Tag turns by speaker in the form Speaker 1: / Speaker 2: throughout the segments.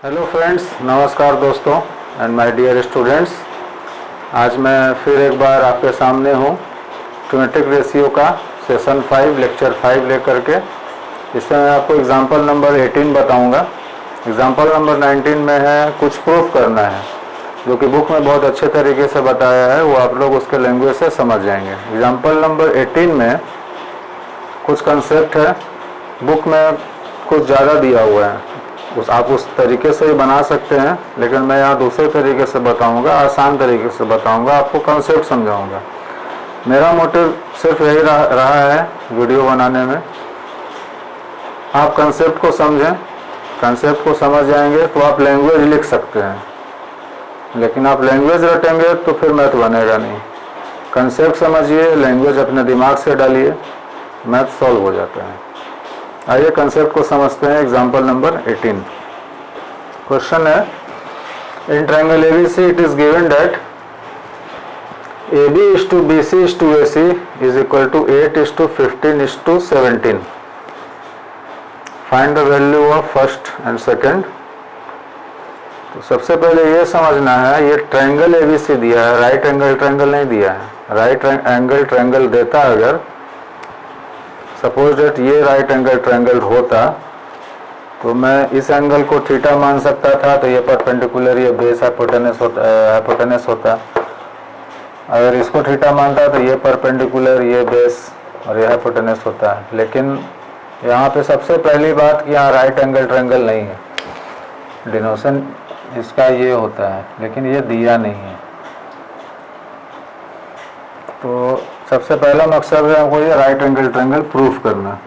Speaker 1: Hello friends, नमस्कार दोस्तों and my dear students. आज मैं फिर एक बार आपके सामने हूँ ट्रिमेट्रिक रेशियो का सेशन 5 लेक्चर 5 लेकर के। इसमें मैं आपको एग्जांपल नंबर 18 बताऊंगा। एग्जांपल नंबर 19 में है कुछ प्रूफ करना है, जो कि बुक में बहुत अच्छे तरीके से बताया है, वो आप लोग उसके लैंग्वेज से समझ जाएंगे। एग्जांपल नंबर 18 में कुछ कंसेप्ट है, बुक में कुछ ज़्यादा दिया हुआ है, आप उस तरीके से ही बना सकते हैं, लेकिन मैं यहाँ दूसरे तरीके से बताऊंगा, आसान तरीके से बताऊंगा, आपको कंसेप्ट समझाऊंगा। मेरा मोटिव सिर्फ यही रहा है वीडियो बनाने में, आप कंसेप्ट को समझें। कंसेप्ट को समझ जाएंगे तो आप लैंग्वेज लिख सकते हैं, लेकिन आप लैंग्वेज रटेंगे तो फिर मैथ बनेगा नहीं। कंसेप्ट समझिए, लैंग्वेज अपने दिमाग से डालिए, मैथ सॉल्व हो जाता है। आइए कंसेप्ट को समझते हैं। एग्जाम्पल नंबर 18 क्वेश्चन है, in triangle ABC it is given that AB is to BC is to AC is equal to 8 is to 15 is to 17. Find the value of first and second. तो सबसे पहले ये समझना है, ये triangle ABC दिया है, राइट एंगल ट्रायंगल नहीं दिया है। राइट एंगल ट्रायंगल देता अगर, सपोज डेट ये राइट एंगल ट्रायंगल होता तो मैं इस एंगल को थीटा मान सकता था, तो ये परपेंडिकुलर, ये बेस हाइपोटेनस होता। अगर इसको थीटा मानता तो ये परपेंडिकुलर, ये बेस और ये हाइपोटेनस होता है। लेकिन यहाँ पे सबसे पहली बात कि यहाँ राइट एंगल ट्रायंगल नहीं है, डिनोशन इसका ये होता है, लेकिन ये दिया नहीं है। तो सबसे पहला मकसद है हमको ये राइट एंगल ट्रायंगल प्रूफ करना।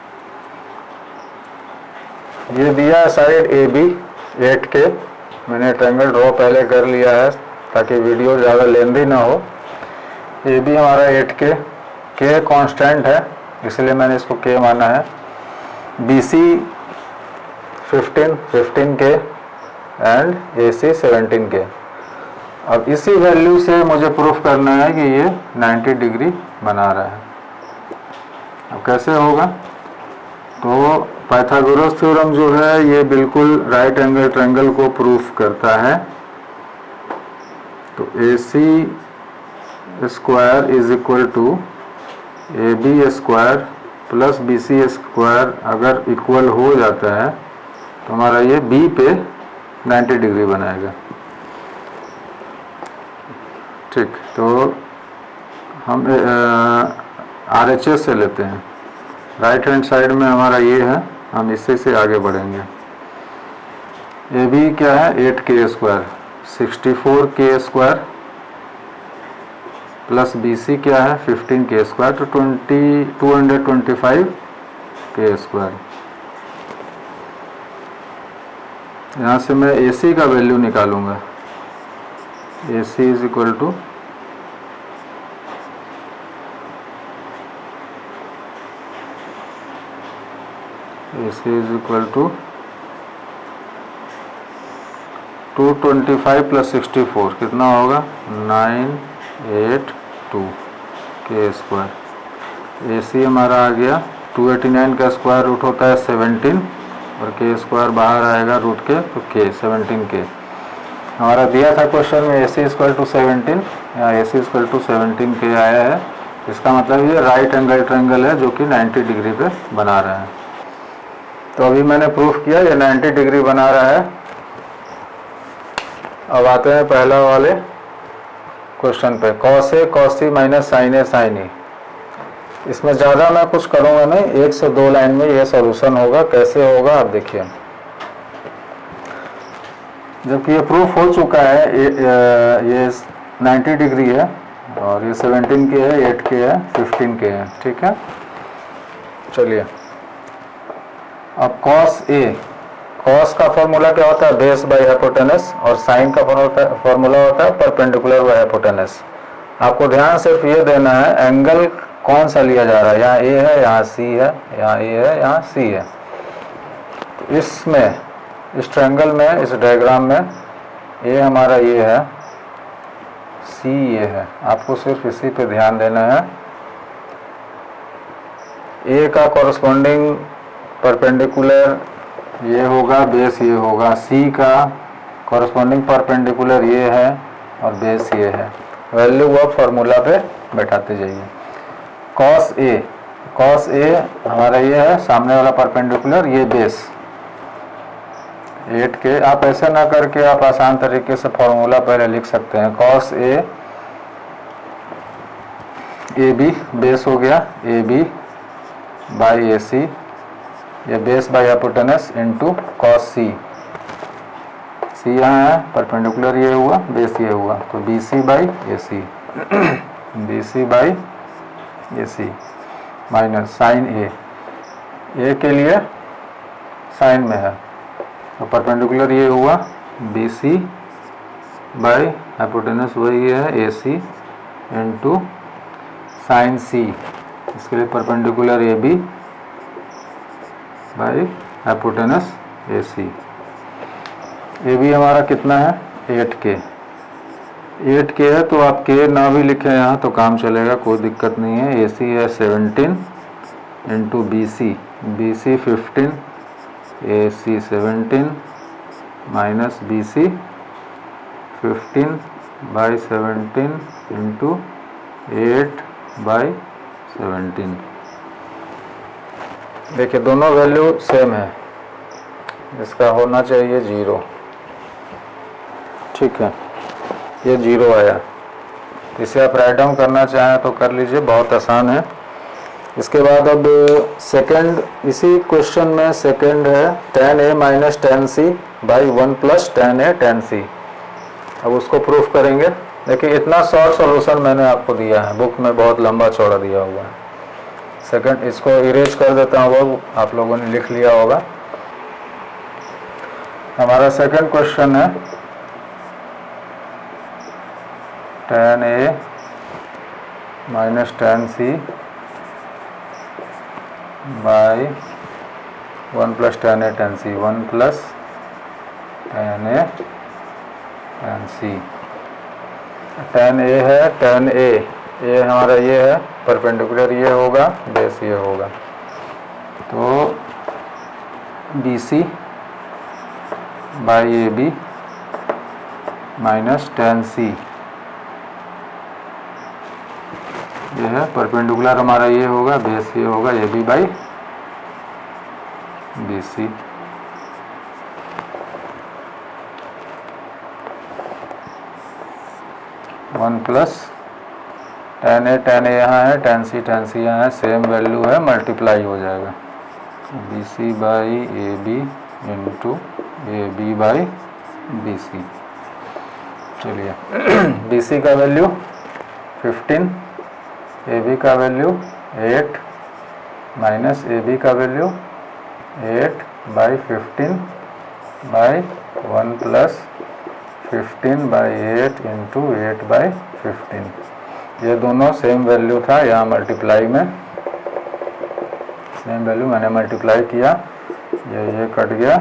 Speaker 1: ये दिया है साइड AB 8K, मैंने ट्रायंगल ड्रॉ पहले कर लिया है ताकि वीडियो ज़्यादा लेंदी ना हो। AB हमारा 8K, K कांस्टेंट है इसलिए मैंने इसको K माना है। BC 15K and AC 17K। अब इसी वैल्यू से मुझे प्रूफ करना है कि ये 90 डिग्री बना रहा है। अब कैसे होगा? तो पाइथागोरस थ्योरम जो है ये बिल्कुल राइट एंगल ट्रायंगल को प्रूफ करता है। तो AC square is equal to AB square plus BC square अगर इक्वल हो जाता है तो हमारा ये B पे 90 डिग्री बनाएगा। ठीक, तो हम RHS से लेते हैं। राइट हैंड साइड में हमारा ये है, हम इससे से आगे बढ़ेंगे। AB क्या है? 8K square, 64K square plus BC क्या है? 15K स्क्वायर, तो 225K स्क्वायर। यहाँ से मैं AC का वैल्यू निकालूंगा। AC is equal to AC is equal to 225 plus 64 कितना होगा? 982 K स्क्वायर। AC हमारा आ गया 289 का स्क्वायर रूट होता है 17 और K स्क्वायर बाहर आएगा रूट के, तो K 17K हमारा दिया था क्वेश्चन में। AC इक्वल टू 17, यहाँ AC इक्वल टू 17K आया है। इसका मतलब ये राइट एंगल ट्रायंगल है जो कि 90 डिग्री पे बना रहा है। तो अभी मैंने प्रूफ किया ये 90 डिग्री बना रहा है। अब आते हैं पहला वाले क्वेश्चन पे, cos A cos C minus sin A sin E। इसमें ज़्यादा मैं कुछ करूँगा नहीं, 1 से 2 लाइन में ये सॉल्यूशन होगा। कैसे होगा आप देखिए। जबकि ये प्रूफ हो चुका है, ये 90 डिग्री है और ये 17K है, 8K है, 15K है। ठीक है, चलिए अब cos A, cos का फॉर्मूला क्या होता है? बेस बाई हाइपोटेनस, और sin का फॉर्मूला होता है परपेंडिकुलर बाई हाइपोटेनस। आपको ध्यान सिर्फ ये देना है एंगल कौन सा लिया जा रहा है। यहाँ A है, यहाँ C है, यहाँ A है, यहाँ C है। तो इसमें इस ट्रायंगल में, इस डायग्राम में A हमारा ये है, C ये है। आपको सिर्फ इसी पे ध्यान देना है। A का कॉरस्पॉन्डिंग परपेंडिकुलर ये होगा, बेस ये होगा। C का कॉरस्पॉन्डिंग परपेंडिकुलर ये है और बेस ये है। वैल्यू आप फार्मूला पे बैठाते जाइए। कॉस ए हमारा ये है सामने वाला परपेंडिकुलर, ये बेस 8 के। आप ऐसे ना करके आप आसान तरीके से फार्मूला पहले लिख सकते हैं। कॉस ए बी बेस हो गया, ए बी बाई ए सी, ये base by hypotenuse into cos C. C यहाँ है, परपेंडिकुलर ये हुआ, बेस ये हुआ, तो B C by A C B C by A C minus sine A के लिए साइन में है, तो परपेंडिकुलर ये हुआ बी सी बाई हाइपोटेनस वही है ए सी इंटू साइन सी, इसके लिए perpendicular A B by hypotenuse A C. A B हमारा कितना है 8K है, तो आप K ना भी लिखें यहाँ तो काम चलेगा, कोई दिक्कत नहीं है। ए सी है 17 into B C 15, A C 17 minus B C 15 by 17 into 8 by 17। देखिए दोनों वैल्यू सेम है, इसका होना चाहिए 0, ठीक है, ये 0 आया। इसे आप राइट डाउन करना चाहें तो कर लीजिए, बहुत आसान है। इसके बाद अब सेकंड, इसी क्वेश्चन में सेकंड है tan a minus tan c by 1 plus tan a tan c। अब उसको प्रूफ करेंगे। देखिए इतना शॉर्ट सॉल्यूशन मैंने आपको दिया है, बुक में बहुत लंबा चौड़ा दिया हुआ है। सेकंड इसको इरेज कर देता हूँ, वो आप लोगों ने लिख लिया होगा। हमारा सेकंड क्वेश्चन है tan a minus tan c by 1 plus tan a tan c, 1 plus tan a tan c। tan a है, tan a हमारा ये है, परपेंडिकुलर ये होगा, बेस ये होगा, तो B C by A B minus tan c, ये है परपेंडिकुलर हमारा ये होगा, बेस ये होगा, A B by B C. One plus tan a यहाँ है, tan c यहाँ है, सेम वैल्यू है, मल्टीप्लाई हो जाएगा, B C by A B into A B by B C. चलिए बी सी का वैल्यू 15, ए बी का वैल्यू 8 माइनस ए बी का value 8 by 15 by 1 plus 15 by 8 into 8 by 15। ये दोनों सेम वैल्यू था, यहाँ मल्टीप्लाई में सेम वैल्यू मैंने मल्टीप्लाई किया, ये कट गया,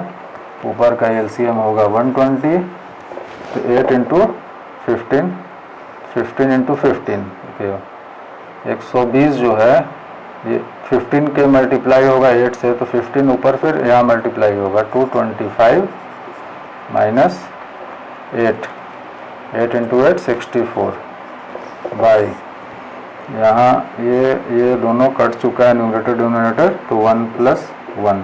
Speaker 1: ऊपर का एलसीएम होगा 120, तो 8 इंटू 15 15 इंटू 15 120 जो है, ये 15 के मल्टीप्लाई होगा 8 से, तो 15 ऊपर फिर यहाँ मल्टीप्लाई होगा 225 माइनस 8 इंटू 8 64 बाई, यहाँ ये दोनों कट चुका है न्यूमरेटर डिनोमिनेटर, तो 1 प्लस 1।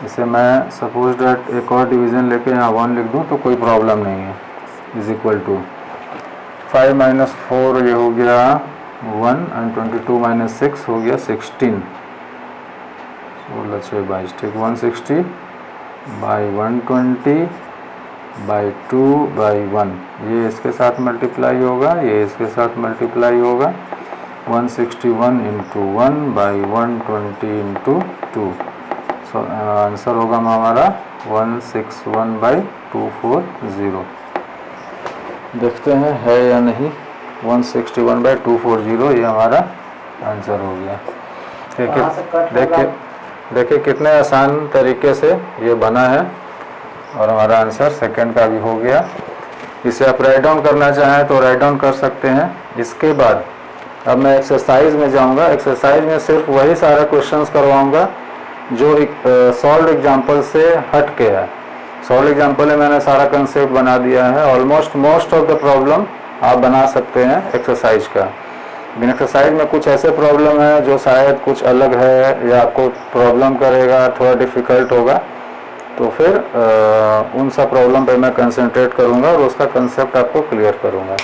Speaker 1: इसे मैं सपोज डेट एक और डिवीज़न लेके यहाँ 1 लिख दूँ तो कोई प्रॉब्लम नहीं है, इज इक्वल टू 5 माइनस 4 ये हो गया 1 एंड 22 माइनस 6 हो गया 16, 16 6 22, ठीक, 160 बाई 120 बाई 2 बाई 1, ये इसके साथ मल्टीप्लाई होगा, ये इसके साथ मल्टीप्लाई होगा, 161 into 1 by 120 into 2, so answer होगा हमारा 161 बाई 240। देखते हैं है या नहीं, 161 बाई 240 ये हमारा आंसर हो गया। देखिए कितने आसान तरीके से ये बना है, और हमारा आंसर सेकंड का भी हो गया। इसे आप राइट डाउन करना चाहें तो राइट डाउन कर सकते हैं। इसके बाद अब मैं एक्सरसाइज में जाऊंगा। एक्सरसाइज में सिर्फ वही सारा क्वेश्चंस करवाऊंगा जो एक सॉल्व एग्जाम्पल से हट के है। सॉल्व एग्जाम्पल में मैंने सारा कंसेप्ट बना दिया है। Almost most of the problem आप बना सकते हैं एक्सरसाइज का। लेकिन एक्सरसाइज में कुछ ऐसे प्रॉब्लम है जो शायद कुछ अलग है या आपको प्रॉब्लम करेगा, थोड़ा डिफ़िकल्ट होगा, तो फिर उन सब प्रॉब्लम पे मैं कंसंट्रेट करूँगा और उसका कंसेप्ट आपको क्लियर करूँगा।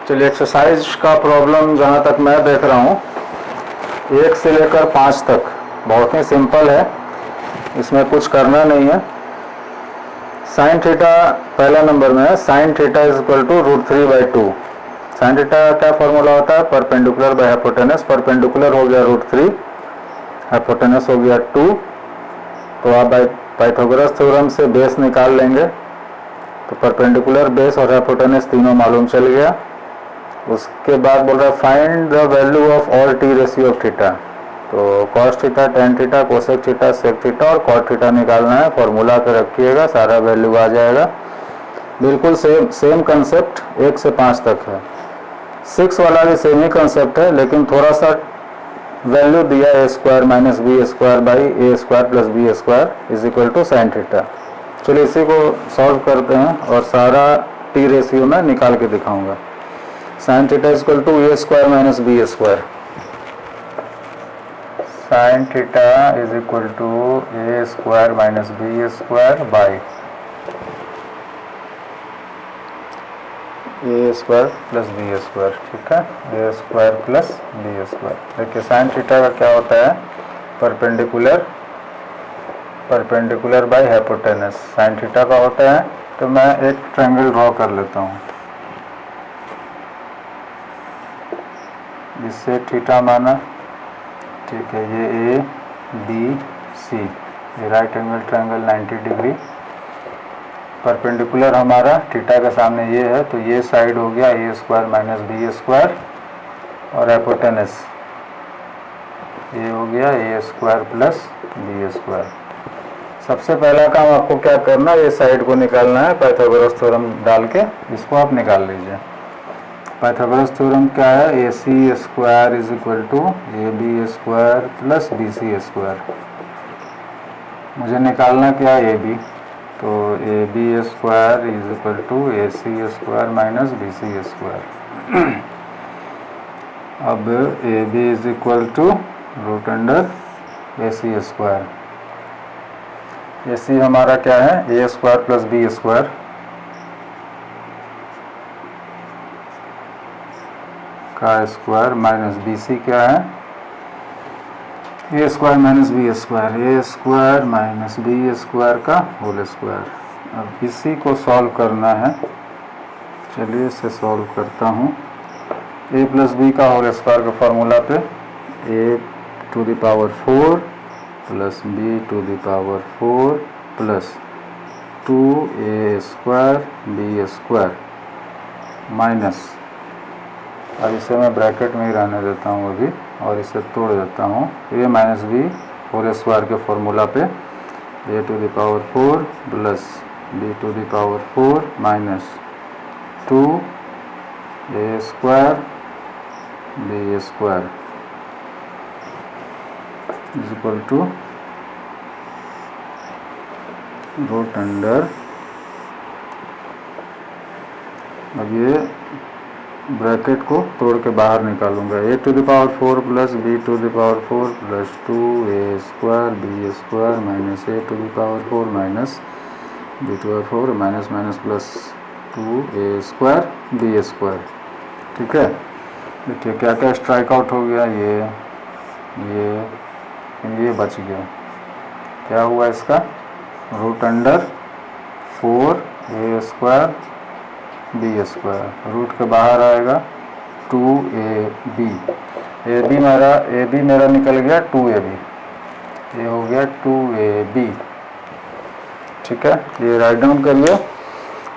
Speaker 1: चलिए, एक्सरसाइज का प्रॉब्लम जहाँ तक मैं देख रहा हूँ 1 से लेकर 5 तक बहुत ही सिंपल है, इसमें कुछ करना नहीं है। साइन थीटा पहला नंबर में है, sine theta is equal to √3/2। Sine theta का क्या फॉर्मूला होता है? Perpendicular by hypotenuse. परपेंडिकुलर हो गया √3, हाइपोटेनस हो गया 2। तो आप पाइथागोरस थ्योरम से बेस निकाल लेंगे, तो परपेंडिकुलर बेस और हाइपोटेनस तीनों मालूम चल गया। उसके बाद बोल रहा है find the value of all T ratio of theta. तो cos theta, tan theta, cosec theta, sec theta और कॉट थीटा निकालना है। फॉर्मूला पे रखिएगा, सारा वैल्यू आ जाएगा। बिल्कुल सेम कंसेप्ट 1 से 5 तक है। 6 वाला भी सेम ही कंसेप्ट है, लेकिन थोड़ा सा वैल्यू दिया a² - b² + a² is equal to sine theta. चलिए इसी को सॉल्व करते हैं और सारा टी रेशियो में निकाल के दिखाऊंगा। Sine theta is equal to a² - b²। Sine theta is equal to a² - b² by a² + b²। ठीक है, a² + b²। देखिए साइन थीटा का क्या होता है? Perpendicular by hypotenuse sign theta का होता है। तो मैं एक ट्रायंगल ड्रॉ कर लेता हूँ, जिससे थीटा माना, ठीक है, ये ए बी सी, ये right angle triangle 90 degree. Perpendicular हमारा थीटा के सामने ये है, तो ये साइड हो गया a² - b² और हाइपोटेनस ये हो गया a² + b²। सबसे पहला काम आपको क्या करना है, ये साइड को निकालना है। पाइथागोरस थ्योरम डाल के इसको आप निकाल लीजिए। पाइथागोरस थ्योरम क्या है? AC² = AB² + BC²। मुझे निकालना क्या है? AB। तो AB² = AC² - BC²। अब AB = √AC²। AC हमारा क्या है? a² + b² का स्क्वायर माइनस BC क्या है? a² - b², a² - b² का होल स्क्वायर। अब इसी को सॉल्व करना है। चलिए इसे सॉल्व करता हूँ। a + b का होल स्क्वायर के फार्मूला पे a⁴ + b⁴ + 2a² b² minus, अब इसे मैं ब्रैकेट में ही रहने देता हूँ अभी और इसे तोड़ देता हूँ। a - b होल स्क्वायर के फार्मूला पे a⁴ + b⁴ minus 2a² b² is equal to √। अब ये ब्रैकेट को तोड़ के बाहर निकालूंगा। a⁴ + b⁴ + 2a² b² minus a⁴ - b⁴ minus plus 2a² b²। ठीक है, देखिए क्या क्या स्ट्राइक आउट हो गया। ये बच गया। क्या हुआ इसका? √4a² b²। रूट के बाहर आएगा 2ab। AB मेरा निकल गया 2ab, ये हो गया 2ab। ठीक है, ये राइट डाउन करिए।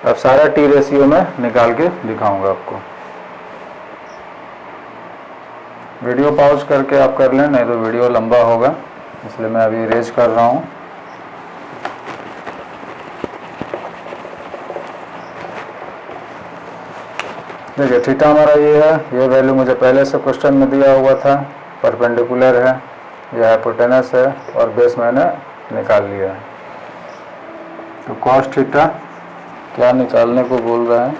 Speaker 1: अब सारा टी रेशियो में निकाल के दिखाऊंगा आपको। वीडियो पॉज करके आप कर लें, नहीं तो वीडियो लंबा होगा, इसलिए मैं अभी इरेज कर रहा हूँ। देखिए थीटा हमारा ये है, ये वैल्यू मुझे पहले से क्वेश्चन में दिया हुआ था। परपेंडिकुलर है, ये हाइपोटेनस है और बेस मैंने निकाल लिया है। तो कॉस थीटा क्या निकालने को बोल रहा है,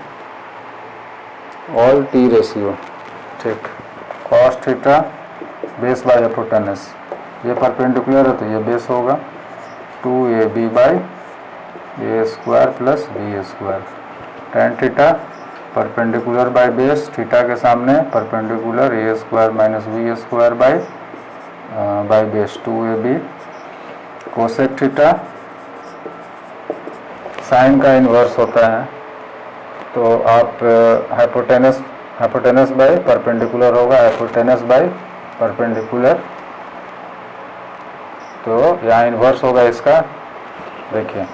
Speaker 1: ऑल टी रेशियो, ठीक। Cos theta base by hypotenuse, ये परपेंडिकुलर है तो ये बेस होगा 2ab by A square plus B square. Tan theta perpendicular by base, theta के सामने perpendicular A square minus B square by base 2ab। Cosec theta sine का inverse होता है, तो आप हाइपोटेनस बाय परपेंडिकुलर होगा, हाइपोटेनस बाय परपेंडिकुलर, तो यहाँ इन्वर्स होगा इसका। देखिए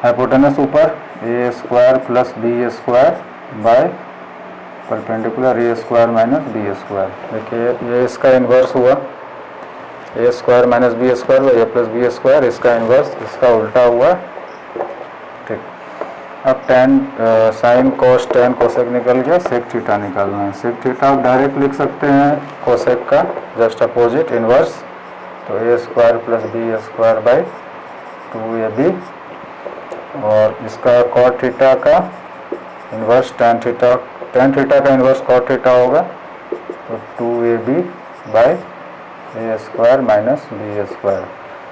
Speaker 1: हाइपोटेनस ऊपर A square plus B square by perpendicular A square minus B square. देखिए ये इसका इन्वर्स हुआ, A square minus B square by A plus B square, इसका इन्वर्स, इसका उल्टा हुआ, ठीक। अब tan sine cos tan cosec निकल गया, सेक थीटा निकालना है। सेक थीटा आप डायरेक्ट लिख सकते हैं कोसेक का जस्ट अपोजिट इन्वर्स, तो A square plus B square by 2ab, और इसका कॉट थीटा का इन्वर्स टेन थीटा का इन्वर्स कॉट थीटा होगा, तो 2ab by A square minus B square.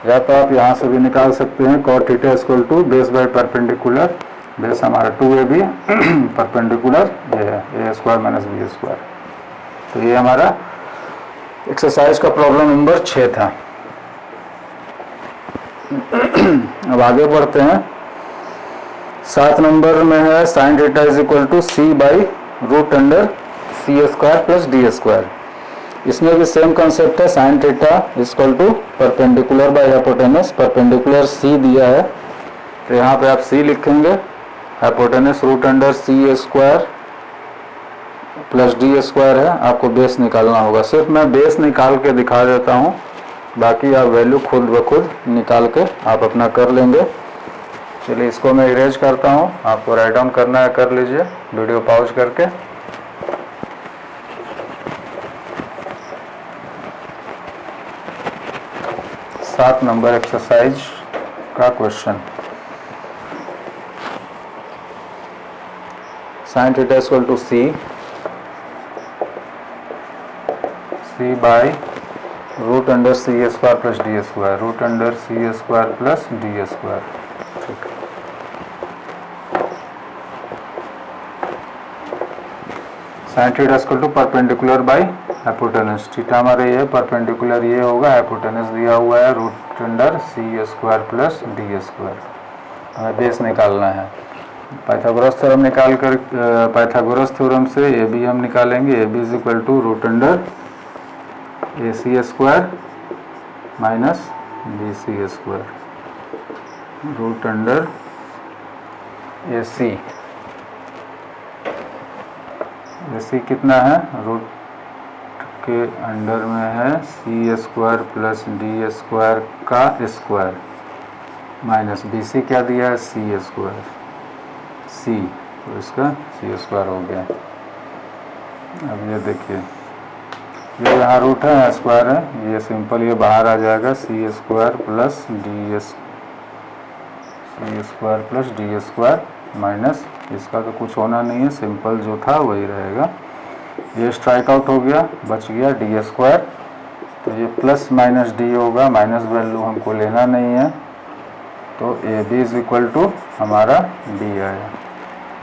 Speaker 1: या तो आप यहाँ से भी निकाल सकते हैं cot theta equal to base by perpendicular, base हमारा 2ab परपेंडिकुलर ये है A square minus B square. तो ये हमारा एक्सरसाइज का प्रॉब्लम नंबर 6 था। अब आगे बढ़ते हैं। 7 नंबर में है sine theta is equal to C by root under C square plus D square. इसमें भी सेम कंसेप्ट है, sine theta equal to perpendicular by hypotenuse, perpendicular C दिया है तो यहाँ पे आप सी लिखेंगे, hypotenuse root under C square plus D square है, आपको बेस निकालना होगा। सिर्फ मैं बेस निकाल के दिखा देता हूँ, बाकी आप वैल्यू खुद ब खुद निकाल के आप अपना कर लेंगे। चलिए इसको मैं इरेज करता हूँ, आपको राइट डाउन करना है कर लीजिए वीडियो पॉज करके। सात नंबर एक्सरसाइज का question, sine theta equal to C by root under C square plus D square, root under C square plus D square, ठीक। Sine theta equal to perpendicular by hypotenuse, theta हमारे ये perpendicular ये होगा, hypotenuse दिया हुआ है root under C square plus D square. हमें base निकालना है। पाइथागोरस थ्योरम निकाल कर पाइथागोरस थ्योरम से ए बी हम निकालेंगे, A B is equal to root under A C square minus B C square, root under A C कितना है, रूट के अंडर में है C square plus D square का स्क्वायर माइनस बी सी क्या दिया है सी स्क्वायर सी, तो इसका सी स्क्वायर हो गया। अब ये देखिए ये यहाँ रूट है यहाँ स्क्वायर है, ये सिंपल ये बाहर आ जाएगा C square plus D square minus इसका तो कुछ होना नहीं है, सिंपल जो था वही रहेगा। ये स्ट्राइक आउट हो गया, बच गया डी स्क्वायर, तो ये प्लस माइनस डी होगा, माइनस वैल्यू हमको लेना नहीं है, तो A B is equal to हमारा डी आया,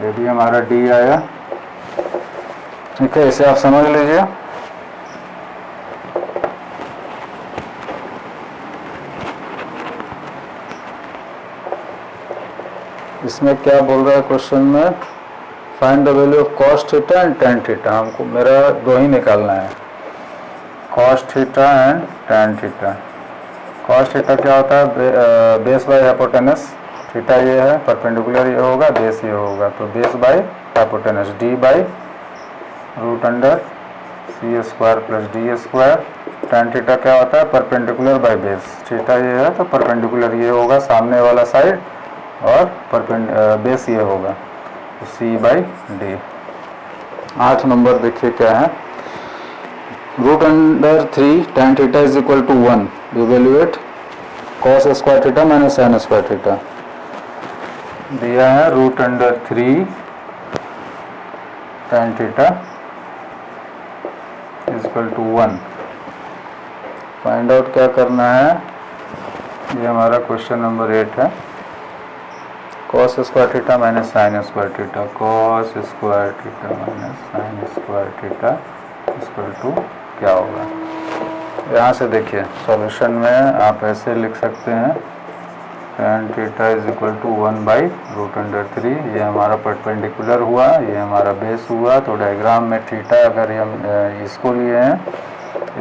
Speaker 1: ए बी हमारा डी आया, ठीक है। इसे आप समझ लीजिए। इसमें क्या बोल रहा है क्वेश्चन में, find the value of cos theta and tan theta. हमको मेरा दो ही निकालना है, cos theta and tan theta. Cos theta क्या होता है, बेस बाय हाइपोटेनस, थीटा ये है परपेंडिकुलर ये होगा, बेस ये होगा, तो base by hypotenuse D by root under C square plus D square. Tan theta क्या होता है, परपेंडिकुलर बाय बेस, थीटा ये है तो परपेंडिकुलर ये होगा सामने वाला साइड, और बेस ये होगा, तो सी बाई डी। 8 नंबर देखिए क्या है, root under 3 tan theta is equal to 1, evaluate cos square theta minus sine square theta. दिया है √3 tan थीटा = 1। फाइंड आउट क्या करना है, ये हमारा क्वेश्चन नंबर 8 है। cos square theta minus sine square theta, cos square theta minus sine square theta = क्या होगा। यहाँ से देखिए सॉल्यूशन में आप ऐसे लिख सकते हैं tan थीटा = 1/√3। ये हमारा परपेंडिकुलर हुआ, ये हमारा बेस हुआ। तो डायग्राम में थीटा अगर हम इसको लिए हैं,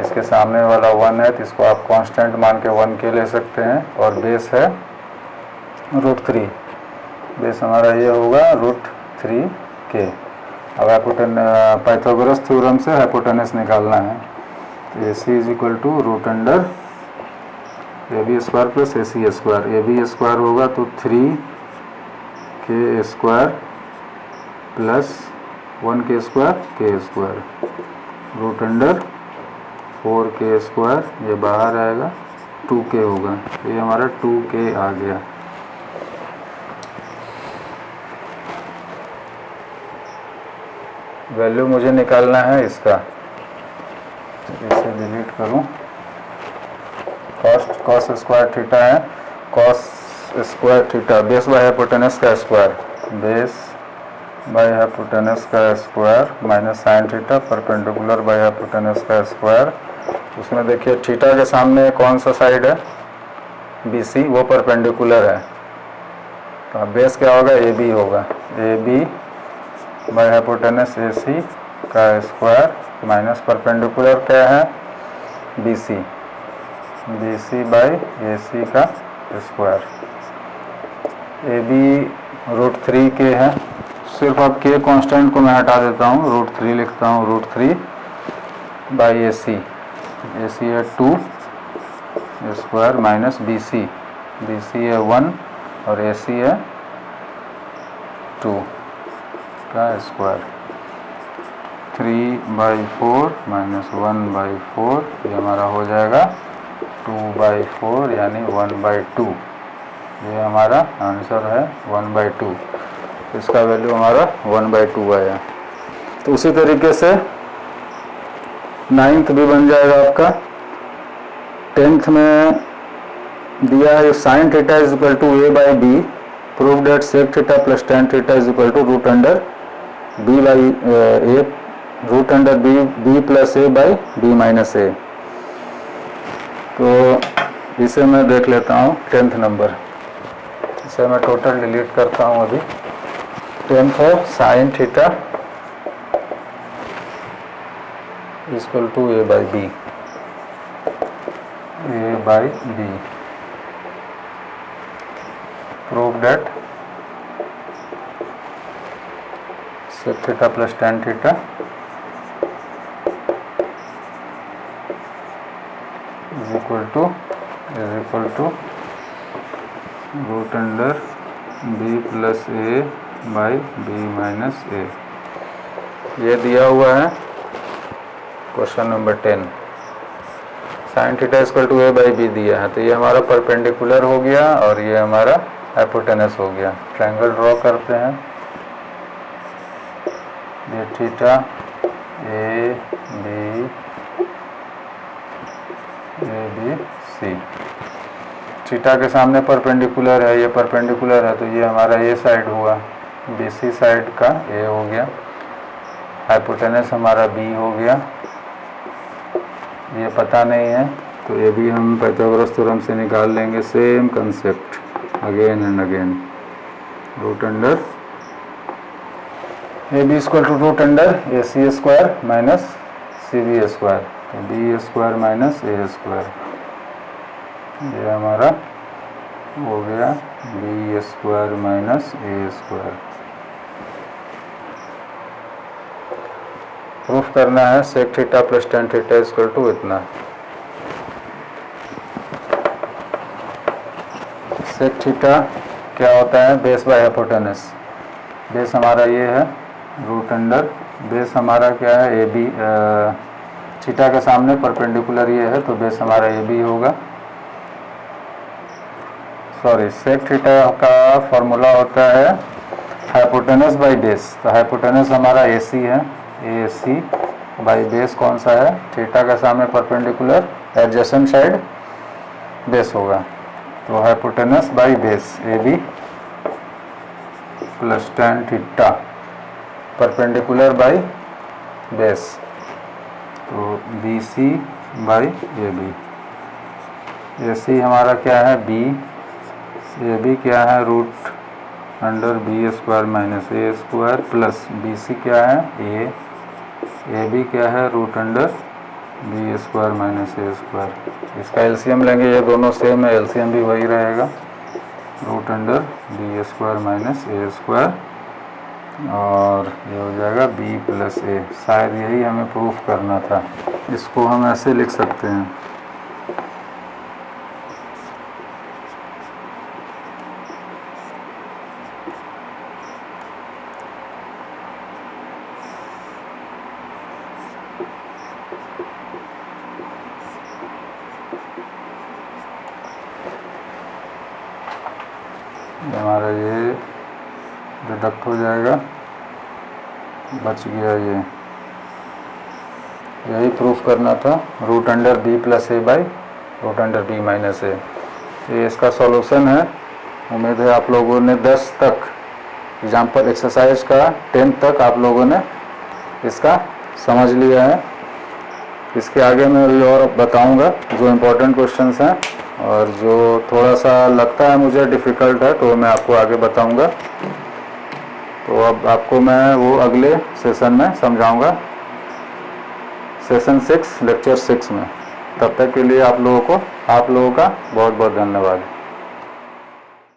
Speaker 1: इसके सामने वाला 1 है तो इसको आप कांस्टेंट मान के 1 के ले सकते हैं, और बेस है √3। बेस हमारा ये होगा √3 के। अब पाइथागोरस थ्योरम से हाइपोटेनस निकालना है, तो AC = √AB² + AC²। AB² होगा तो 3k² + 1k² k², √4k², ये बाहर आएगा 2k होगा। ये हमारा 2k आ गया। वैल्यू मुझे निकालना है इसका, इसे डिलीट करूं। cos स्क्वायर थीटा है, cos square theta base by hypotenuse का स्क्वायर, बेस बाय हाइपोटेनस का square minus sine theta perpendicular by hypotenuse का स्क्वायर। उसमें देखिए थीटा के सामने कौन सा साइड है, BC, वो परपेंडिकुलर है। तो बेस क्या होगा, AB होगा। AB बाय हाइपोटेनस AC का स्क्वायर माइनस परपेंडिकुलर क्या है, BC, BC बाय AC का स्क्वायर। AB √3k है। सिर्फ अब k कांस्टेंट को मैं हटा देता हूँ, √3 लिखता हूँ, √3 बाय AC। AC है 2 स्क्वायर माइनस BC, BC है 1 और AC है 2 का स्क्वायर। 3/4 माइनस 1/4, ये हमारा हो जाएगा 2/4 यानी 1/2। ये हमारा आंसर है 1/2। इसका वैल्यू हमारा 1/2 आया। तो उसी तरीके से 9th भी बन जाएगा आपका। 10th में दिया है sin theta = a/b, prove that sec theta + tan theta = √b + a/b-a। तो इसे मैं देख लेता हूँ 10th नंबर, इसे मैं टोटल डिलीट करता हूँ अभी। 10th है sin theta = a/b, a/b, prove that sec theta + tan theta is equal to √b + a/b-a। ये दिया हुआ है question number 10। sin theta = a/b दिया है, तो ये हमारा परपेंडिकुलर हो गया और ये हमारा हाइपोटेनस हो गया। ट्रायंगल ड्रॉ करते हैं। ये थीटा ABC, थीटा के सामने परपेंडिकुलर है, ये परपेंडिकुलर है, तो ये हमारा ए साइड हुआ, BC साइड का A हो गया। हाइपोटेनस हमारा B हो गया, ये पता नहीं है तो ये भी हम पाइथागोरस थ्योरम से निकाल लेंगे। Same concept again and again. AB = √AC² minus CB², तो B² माइनस A², ये हमारा हो गया B² माइनस A²। प्रूफ करना है sec थीटा + tan थीटा = इतना। sec थीटा क्या होता है, बेस बाय हाइपोटेनस। बेस हमारा ये है √, बेस हमारा क्या है AB, थीटा के सामने परपेंडिकुलर ये है, तो बेस हमारा AB होगा। सॉरी सेक थीटा का फॉर्मूला होता है हाइपोटेनस बाई बेस। तो हाइपोटेनस हमारा AC है, AC बाई बेस कौन सा है, थीटा का सामने परपेंडिकुलर एडजेसेंट साइड बेस होगा। तो hypotenuse by base AB plus tan theta perpendicular by base, तो BC बाई AB। AC हमारा क्या है B, AB क्या है root under B square minus A square plus BC क्या है A, AB क्या है root under B square minus A square. इसका एलसीएम लेंगे, ये दोनों सेम है, एलसीएम भी वही रहेगा, root under B square minus A square, और ये हो जाएगा B प्लस A। शायद यही हमें प्रूफ करना था। इसको हम ऐसे लिख सकते हैं, हमारा ये डिडक्ट हो जाएगा, बच गया ये, यही प्रूफ करना था, root under B plus A by root under B minus A। ये इसका सॉल्यूशन है। उम्मीद है आप लोगों ने 10 तक एग्जाम्पल एक्सरसाइज का 10 तक आप लोगों ने इसका समझ लिया है। इसके आगे मैं भी और बताऊंगा जो इम्पोर्टेंट क्वेश्चंस हैं, और जो थोड़ा सा लगता है मुझे डिफ़िकल्ट है तो मैं आपको आगे बताऊंगा। तो अब आपको मैं वो अगले सेशन में समझाऊंगा, सेशन 6 लेक्चर 6 में। तब तक के लिए आप लोगों का बहुत बहुत धन्यवाद।